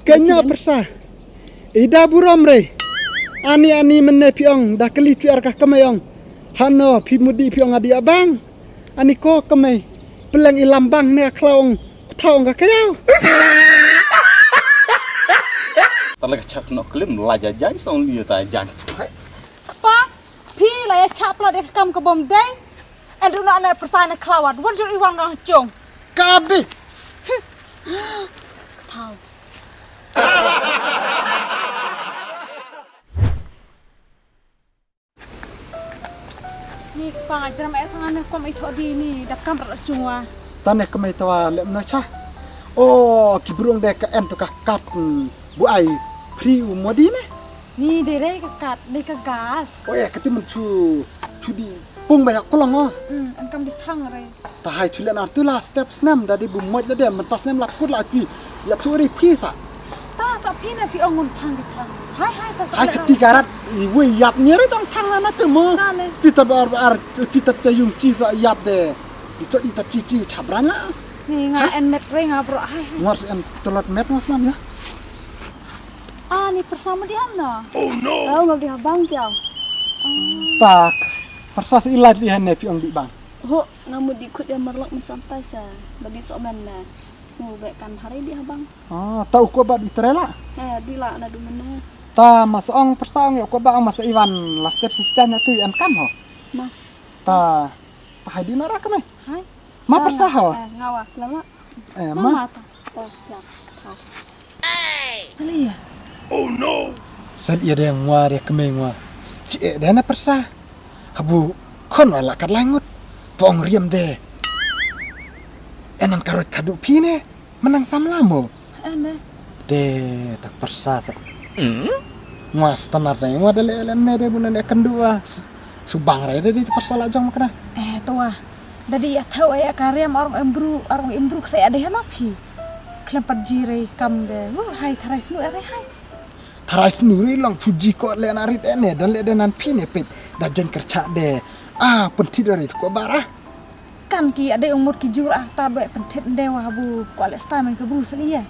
Kanya persa. Ida buram re. Ani mene piong dah keli tu arkah kemayong. Hano pi mudi piong adi abang. Ani ko kemay. Peleng ilambang ne klaung taung ka kayau. Talaga chap no klim laja jan song liu ta jan. Pa, pi la ya chap la de kam ka bom dai. And runa na persana klawat. Wan jur iwang na jong. Kabi. Tau. Ni pa jram es ngane kom itho di ni dak kam ra chungwa. Tane kemay tawa lem na cha. Oh, kibrung de ka en to ka kat bu ai priu modi ne. Ni de re ka kat de ka gas. Oh ya kati mun chu di pung banyak kolong oh. An kam di thang re. Ta hai chulen artula step snam da di bu moj da de man tas nem lakut la ti. Ya tu ri pisa. Ta sa pi na pi ongun thang di thang. Hai ta sa. Hai cepi garat i we yap nyere tong thang na tu mo. Na ne. Ti ta ar ti ta cayung ci sa yap de. Itu di ta cici cabranya. Ni nga en met re nga bro. Hai. Ngars en tolat met maslam ya. Ah, ni bersama dia na. Oh no. Oh, ngab dia bang kiau. Tak. Persas ilat li han pi ong di bang. Ho, ngamud ikut dia merlak sampai sa. Bagi sok men na. Ngubekkan hari dia bang. Ah, tau ko ba di trela. Di la na du mana. Ta masong persaong yo ko ba ang masa Iwan last step sistanya tu an kam ho. Ma. Ta hai di nora kame. Hai. Ma persah ho. Ngawas lama. Ma. Mama ta. Oh, ya. Sali ya. Oh no. Sal iya de ngwa de kame ngwa. Ci de na persah. Habu kon wala kat langut. Tong riem de. Enan karot kadu pine menang samlamo. Ene. De tak persah. Ngwa stanar de ngwa de lem ne de bunan de kendua. Subang re de di persah la jong makna. Tua. Dadi ya tahu ya karyam orang imbru saya ada hanapi. Kelempat jire kam de. Hai tarai snu are hai. Tarai snuri lang puji ko le narit ene dan le denan pine pet da jen kerja de. Ah pentit dari ko barah. Kan ki ada umur ki jur ta be pentit dewa bu ko le sta men ke bru sali ya.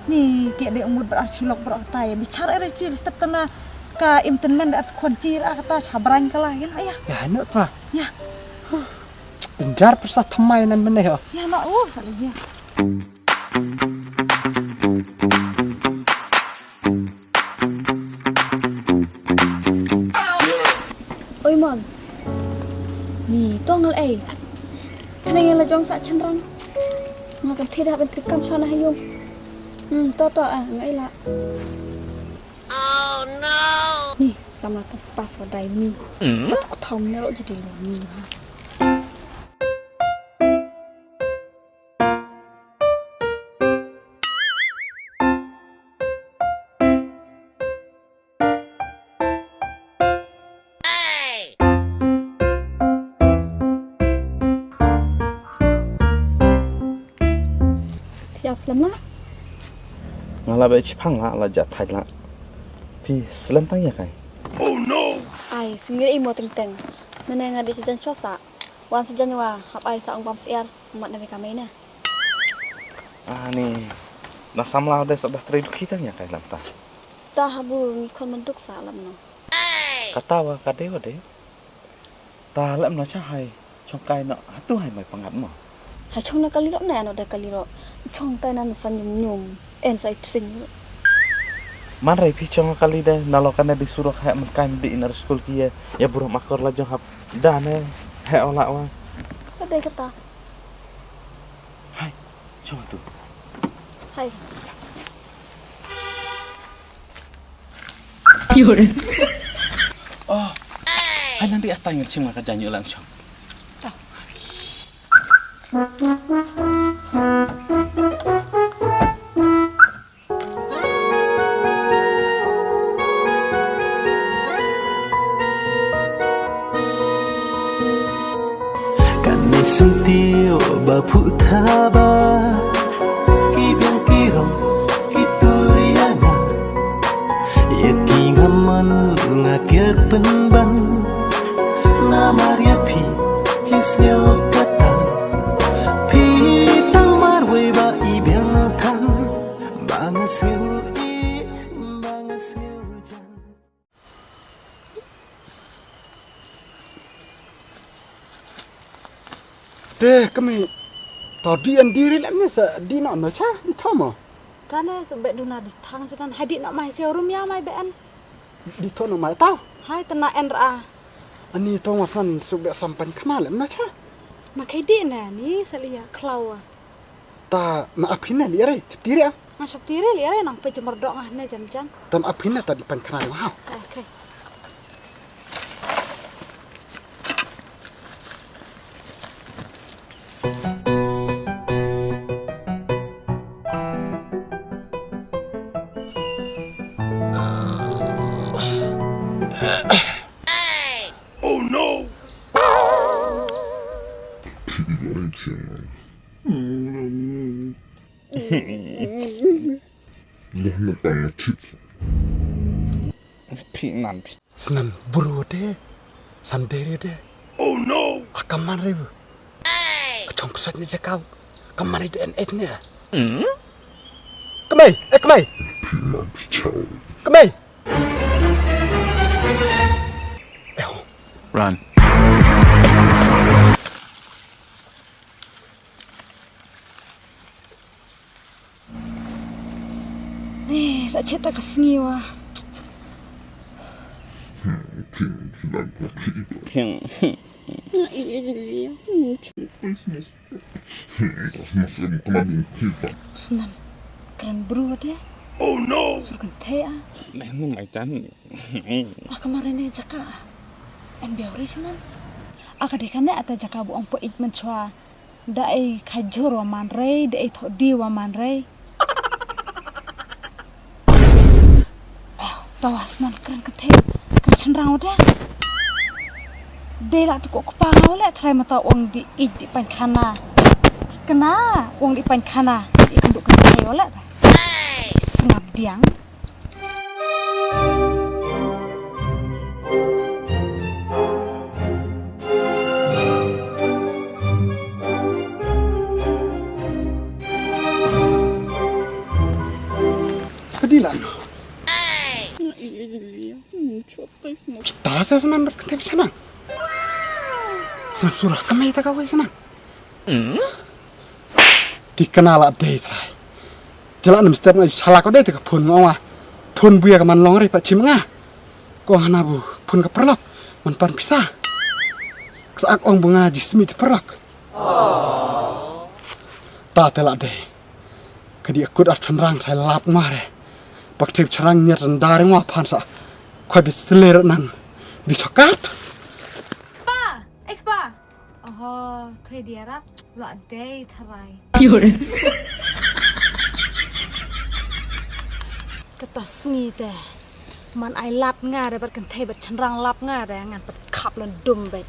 Ni ki ada umur berarchilok berata ya bicara re ki step tana ka imtenan da kon jir ta chabran kala ya ayah. Ya no ta. Ya. Denjar persah thamai nan meneh ho. Ya nak sali ya. Oi mon. Ni tongel ai. Thanai la jong sa chenrang. Ngakan tidak ben trikam sana hayung. To ngai la. Oh no. Ni sama tepas wadai mi. Satu thom ne ro jadi lo mi ha. Selamat. Ngala be chipang la ja thai la. Pi slam tang ya kai. Oh no. Ai singir imo teng-teng. Mana ngadi sejan swasa. Wan sejan wa hap ai sa ong pam siar mat na kami na. Ah ni. Na samla de sadah tridu kita ya kai lam ta. Ta habu mi kon menduk sa lam no. Kata wa ka de wa de. Ta lam na cha hai. Chong kai na tu hai mai pangat mo. Hai chong na kaliro na no da kaliro. Chong tai nan san nyum en sai sing. Man rai pi chong kali de nalokan de disuruh ha man kai di inar school kia ya buruk makor la jong hap dane ha ola wa. Ada kata. Hai. Chong tu. Hai. Oh. Hai nanti atang cim ka janyu lang chong. Sentio bapu thaba ki biang kirong kituriana yaki ngaman ngakiat penban na maria pi cisnyo kata pi tang marwe ba Deh kami tadi yang diri lamnya di nak macam di thamo. Tane sebab duna di thang jalan hadik nak mai showroom ya mai ben. Di thono mai tau. Hai tena NRA. Ani to masan subek sampan kamal macam. Makai di na ni salia klawa. Ta maafin li are diri ah. Masuk diri li are nang pe jemerdok ngah ne jan-jan. Ta maafin tadi pan kenal wow. Okey. Pinan. Senam buru deh. Sandere deh. Oh no. Akaman ribu. Kecong kusat ni jakau. Kamar itu NF ni. Kemai, kemai. Kemai. Run. Ni sak cita kesengiwa. Piang. Senam. Keren bro deh. Oh no. Surkan teh ah. Nah, nu mai tan. Kemarin ni jaka. En biauri senam. Dekannya atau jaka bu ongpo ik mencoa. Dai kajur wa manrei, dai thodi wa manrei. Tawas nan keren keteh. Keren cenderang udah. Dela tu kok kepangau le try mata wong di ik di pan kana. Kena wong di pan kana. Ikan duk keteh ole. Sengap diang. Kedilan. Kita senang berkentep senang. Senang surah kemai tak kau senang. Dikenal update try. Jalan mesti nak salah kau deh tak pun ngawah. Pun buaya keman longri pak cimengah. Kau hana bu pun keperlok. Menpan pisah. Kesak ong bunga jismi terperlok. Tak telak deh. Kedi akut ar cenderang saya lap ngare. Pak tip cerang nyet rendar ngwa pansa. Kau diselir nan dicokat. Pa, pa. Oh, thuê dia rap. Loại day tharai. Kata sengi teh. Man ai lap nga dapat kenteh bet cenderang lap nga deh ngan bet kap lan dum bet.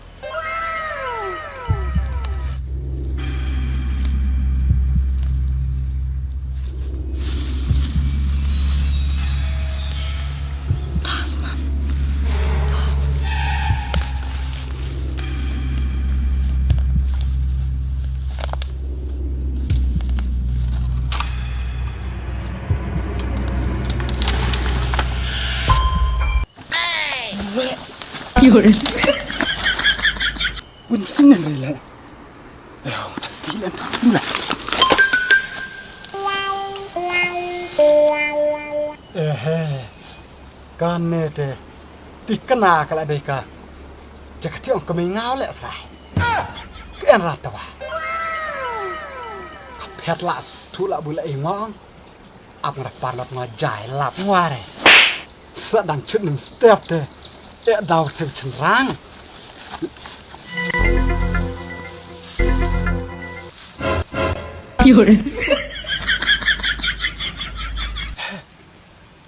Bun singen rela. Tilan dula. Kan te tikena kala deka. Jakati ong kami ngau le trai. Ken ratawa. Pet la thula bula ingong. Ap ngrak parlot ngajai lap ngare. Sedang nim step te. Dau te cenderang.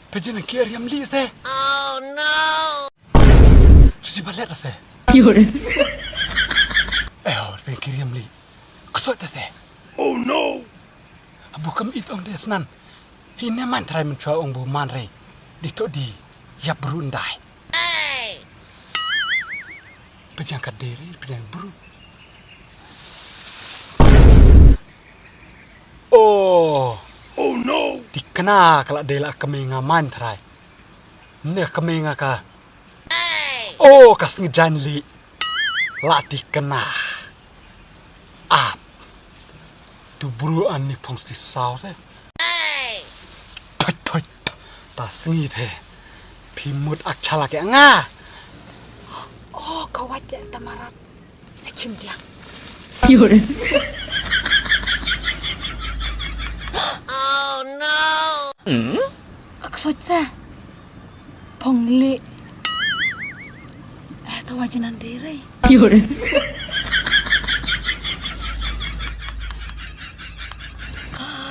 Pejalan kiri yang lis deh. Oh no. Cuci balik rasa. Pejalan kiri yang lis. Kesot deh. Oh no. Bukan itu orang deh senan. Ini mantra mencoba orang bu manre. Dito di ya berundai. Pejalan kaderi, pejalan buru. Oh no. Dikena kalau dela kami ngaman try. Ne kami ngaka. Oh kas ngejanli. La dikena. tu buru ani pongsti sao se thôi ta singi the pimut akchala ke nga Oh, kau wajah tamarat. Ecim dia. Aku saja. Pongli. Tahu wajinan diri.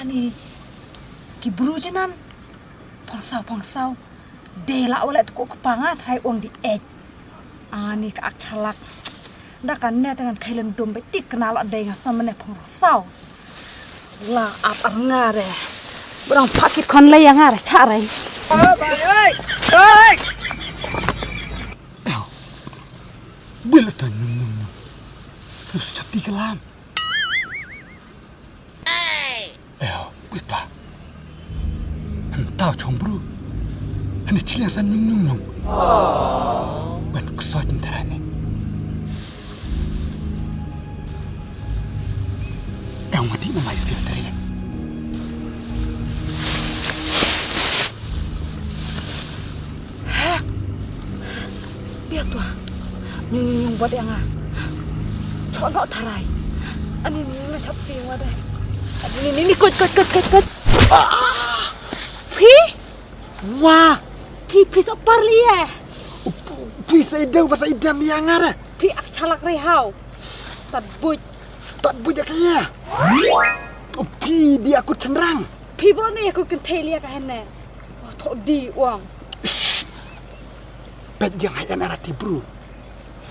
Ni kibru jinan. Pongsau. Dela oleh tu kok kepangat hai uang di ek. Ni ke akchalak. Dah kan ne dengan kailan dom betik kenal ada yang sama ne pongsau. Lah apa ngare. Berang pakit kon lay yang ngare carai. bila tu nung terus capti kelam bila entah combro ani cilang san nung ban kesot entarane mati na mai sir tare Biar tu nyung buat yang cok gak tarai. Ani macam piwa deh. Ini kut. Pi? wah Pi separ liye. bisa idam bahasa idam yang ngare Pi ak calak rehau. start budak kaya pi dia aku cenderang Pi boleh ni aku kentai liya kahene. Tok di uang. pet yang hai anarati bro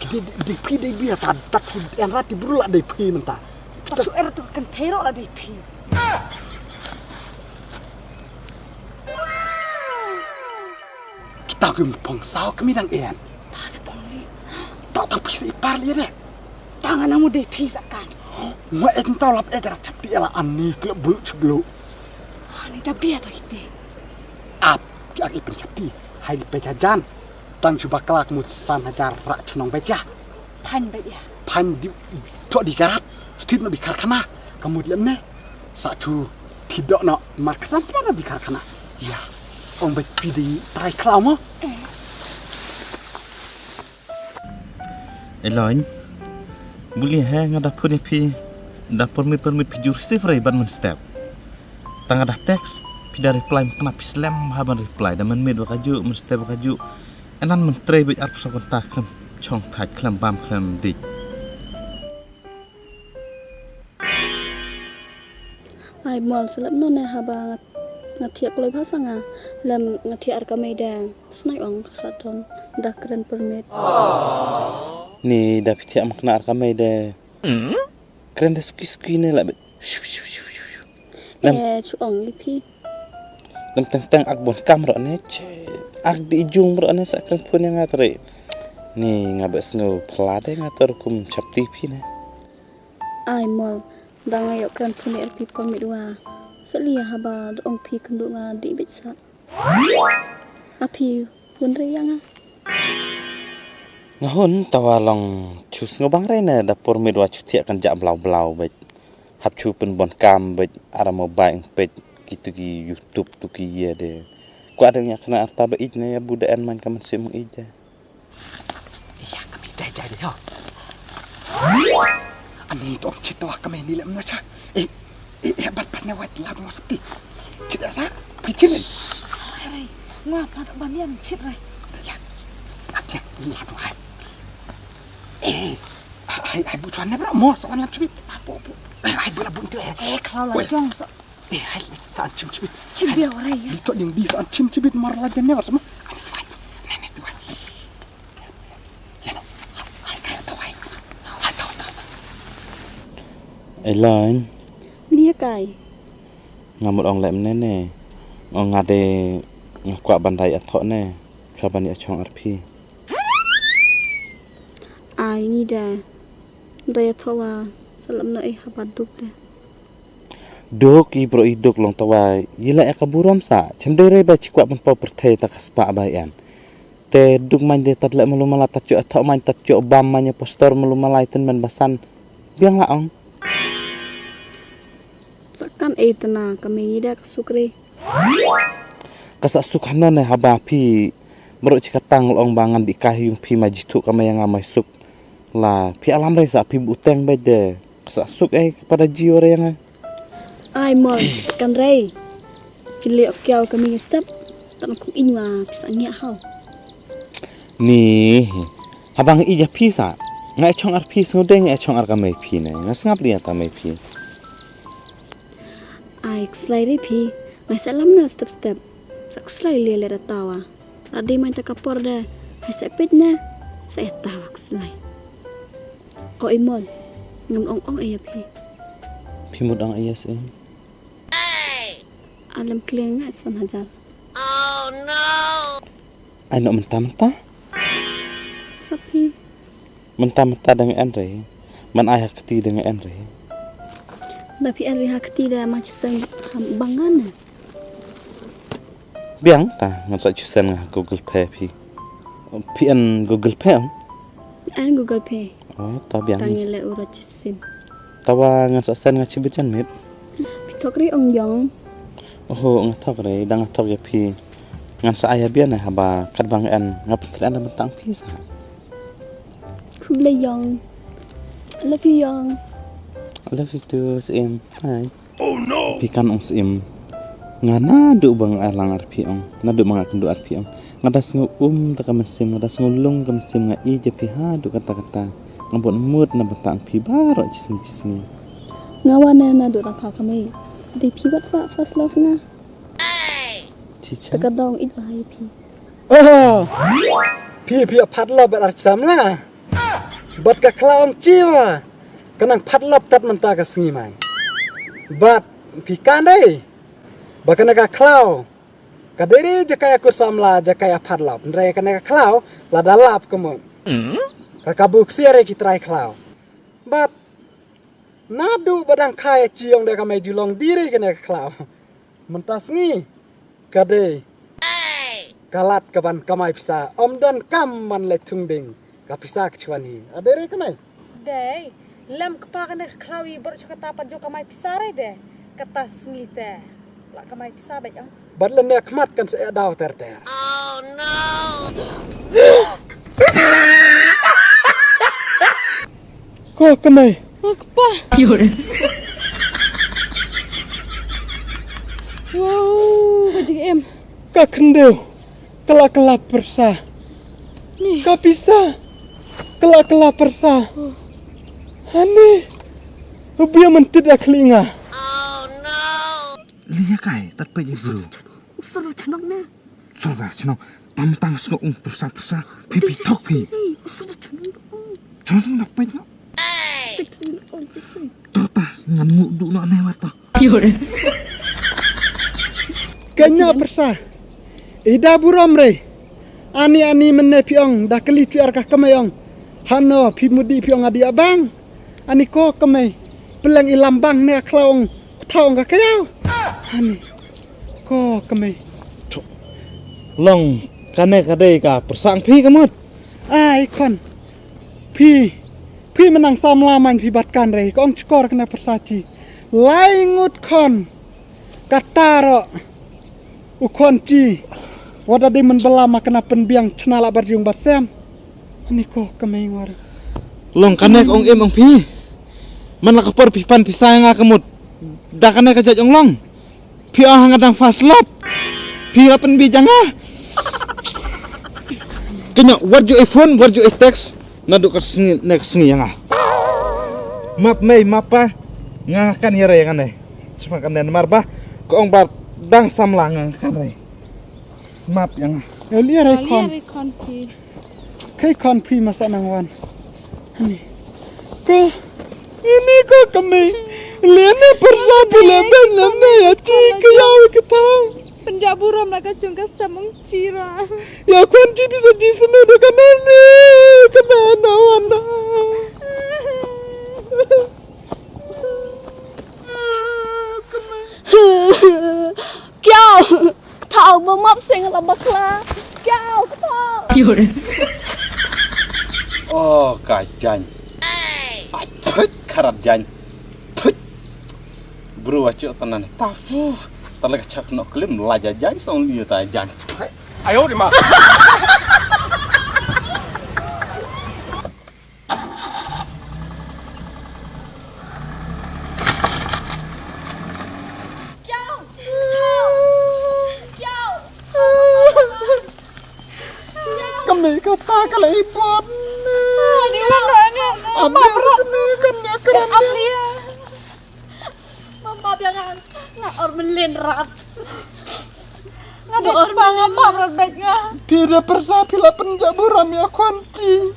kita di pi dia biar tak anarati bro lah di pi mentah Tasu era tu kentai ro lah di pi. kita ke pongsau kami dan ian Tak ada pongli. tak bisa ipar liya deh Tangan namu di pi sakan. Wa entau lap edar capti ala ani klub bulu ceblu Ni dah biar tak kita. ap aki pencapti hai di pejajan tang cuba kelak musan hajar rak cenong beja Pan baik ya. pan di tok di garap stit no di karkana kamu diam ne sacu tidak nak markesan sebenarnya di karkana ya orang bepi di try klau mo Eloin, boleh ngada pun pi, dah permit pijur receiver ban men step. Tang ada teks, pi dah reply kena pi slam haban reply, dah men mid wakaju, men step wakaju. Enan men try bit arp sa kontak klem, chong thai klem bam klem dik. Ai mol selap no ne haba ngatiak koloi pasanga lam ngatiak arka medan snai ong satong dah keren permit. Ni dah piti am kena arka mai de. Keren de suki ne la bet. Chu ong lipi. Lam tang ak bon kam ro ne che. Ak di ujung ro ne sa keren pun yang ngatre. Ni ngabek sngo pelade ngatur kum capti pi ne. Ai mol dang ayok keren permit arpi permit dua. Selia haba do ong pi kendu nga di bitsa. Api pun reyang ah. Ngahun tawalong chus ngobang rena dapur midwa cuti akan jak blau bet hap chu pen bon kam bet ara mobile pet gitu ki YouTube tu ki ya de ku ada nya kena arta be ijne ya budaan man kaman sim ija iya kami jadi ha ani tok cita kami ni lem nacha bat ne wat la mo septi cita sa picil Hai, ngapa tak bandian cit rai. ya atia la tu hai butuan bro mo soan lam cibit apa hai bola buntu Kalau lah jong so. hai saan cibit Cim biar orang ya. di tok ding di saan cibit mar la jenne war sama nenek tu ya no hai kaya tau hai tau Elain Lia kai. ngamut ong lem ne ong ngade ngakwa bandai athok ne kabani achong arpi Ai ni dah. Raya thawa salam no habat duk dah. dok i bro idok long tawai yila akaburam sa chendere ba chikwa ban po perthai ta kaspa bayan te duk man de tat le malumala tat chu athok man tat chu bam man postor malumala iten man basan biang la ong Takkan tena kami ida sukri. Kasak sukana ne haba pi meruk cikatang long bangan di kahiyung pi majitu kama yang amai suk la pi alam reza pi buteng bede kasak suk kepada jiwa yang Ai mon kan rei. Pilih kiau kami step. Tak nak inwa bisa ngia hau. ni habang ija pi sa ngai chong ar pi ngudeng ngai chong ar kamai pi ne ngasngap dia kamai pi Ai kuslai pi. Mai salam na step. Sa kuslai le tawa. Tadi main tak kapor dah. Hai sepit na. Saya tawa kuslai. Oh imol. Ngam ong ayah pi. pi mudang ayas Alam kalian ngat san hajar. ai nak mentah-mentah Sapi. mentah-mentah dengan Andre man ayah keti dengan Andre Tapi ari hak tidak macam sang bangan. biang ta ngasa chusan ngah Google Pay pi an Google Pay An Google Pay. oh ta biang Tangi le urut sin. tawa ngasa sen ngachi becan mit Pitokri ong yong. oh ngatok re dang ngatok ya pi ngasa ayah bian haba kadbang an ngapit an mentang pi sa Kuble yong. Love you yong. I love you too, Sim. Hai. Oh no. Pikan ong Sim. Ngana du bang alang arpi ong. Nadu mga kendu arpi ong. Ngadas ngu taka mesim, ngadas ngulung ka mesim nga ija piha du kata-kata. Ngabot mood na batang pi baro cisngi. Ngawana na do rakha kami. Di piwat sa first love na. Cica. Takadong it bahai pi. Oh, pi padla ber samla. Bat ka klaung ciwa. Kanang padlap tat mentah ka sengi mai. Bat pi kandai. Bakana ka klau. Kaderi jakaya ku samla jakaya padlap. Ndre kana ka klau la dalap kemo. Kakabuk siare kitrai klau. Bat nadu badang kaya ciong de kamai julong diri kana ka klau. Mentah sengi. Kadai. Kalat kaban kamai pisa om dan kam man le tungding kapisa kchwani adere kamai Dei, lam kepakan klawi bercakap apa jo kamai pisare deh. Kata ngite. La kamai pisa baik ang. badle ne khmat kan se daw ter ko kamai Apa? Wow, baju em. ka khendeu kala persa Ni. kapisa kala persa ane ubia mentit aklinga Liya kai tat pe bro. Usuru chanok na. Sudah chino tam skok persa pipi tok pi. Usuru chanok. Jangan nak pe no. Tota ngan mu du no ne wata. kenya persa ida buram re ani menne piong dah keli tu arkah kamayong hano pi mudi piong adi abang ani ko kamay peleng ilambang ne klaung taong ka kayau ani ko kamay Long kane kadai ka persang pi kamut. ai kon pi menang samlaman pi batkan re kong skor kena persaci laingut kon kataro ukon ci wada di menbelama kena penbiang cenala barjung basem ani ko kamay war Long kane ong em ong pi. Man la kapor pi pan pisang nga kamut. Da kane ka jajong long. Pi ah ngadang fast lap. Pi apen bijang ah. Kenya warju iPhone, warju text nadu ka sengi yang ah. Map mai mapa ngakan yara yang aneh. Cuma kan den marba ko ong bar dang samlang kan re. Map yang yo liar ai kon kon pi. kai kon pi masa nang wan ani ko ini ko kamay liane persa bilemben lemne ya ci kayau ketang Penjaburam nak kacung kasamong cira. ya kunci bisa di sini dengan ini kenana wana Kiao. Thao mop sing la bakla. Kiao thao. oh kajan. Atut karat jan. Tut. bro acok tanan tafu talaga chak no klim laja jan song liu ta jan 哎呦我的妈！ Kami kata kalau ibon. Di mana Apa kami kan ya kerana dia? Mama jangan nggak ormelin rat. Nggak ada orang apa berat baiknya. Pira persa pila penjaburam ya kunci.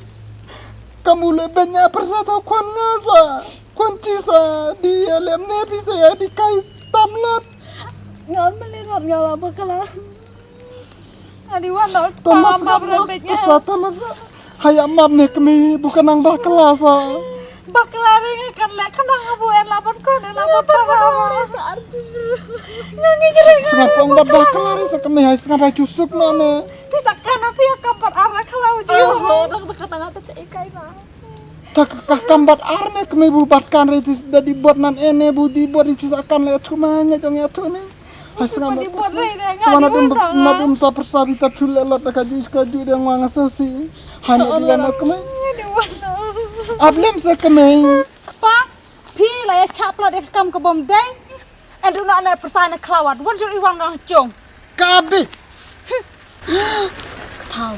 Kamu lebihnya persa tau kun ngasa. Kunci sa dia lemne bisa ya dikait tamlat. Nggak ormelin rat nggak apa kalau. Adiwan tak Thomas apa berat baiknya. persa Thomas. Hayam mam nih kami bukan nang bah kelasa. Baklari kan lek kenang abuan lapan kon lapan parah. Nyanyi jering. Sengapong bah kelari sekami hai sengapa cusuk mana. Bisa kan apa ya kampar arah kalau jiwa. Oh, tak kata-kata cekai mah. Tak kambat arne kami bubatkan retis dah dibuat nan ene bu dibuat dipisakan le cuma ngejong ya tu ni. Hasngan dibuat re Mana dum ta persabita chule lot ka jus ka ju yang wang asosi. Hanya dia nak kami. Ablem sa kami. Pa, pi la ya chap la de kam ka bom dai. Adu na na persana klawat. Wan jur iwang na jong. Kabe. Tau.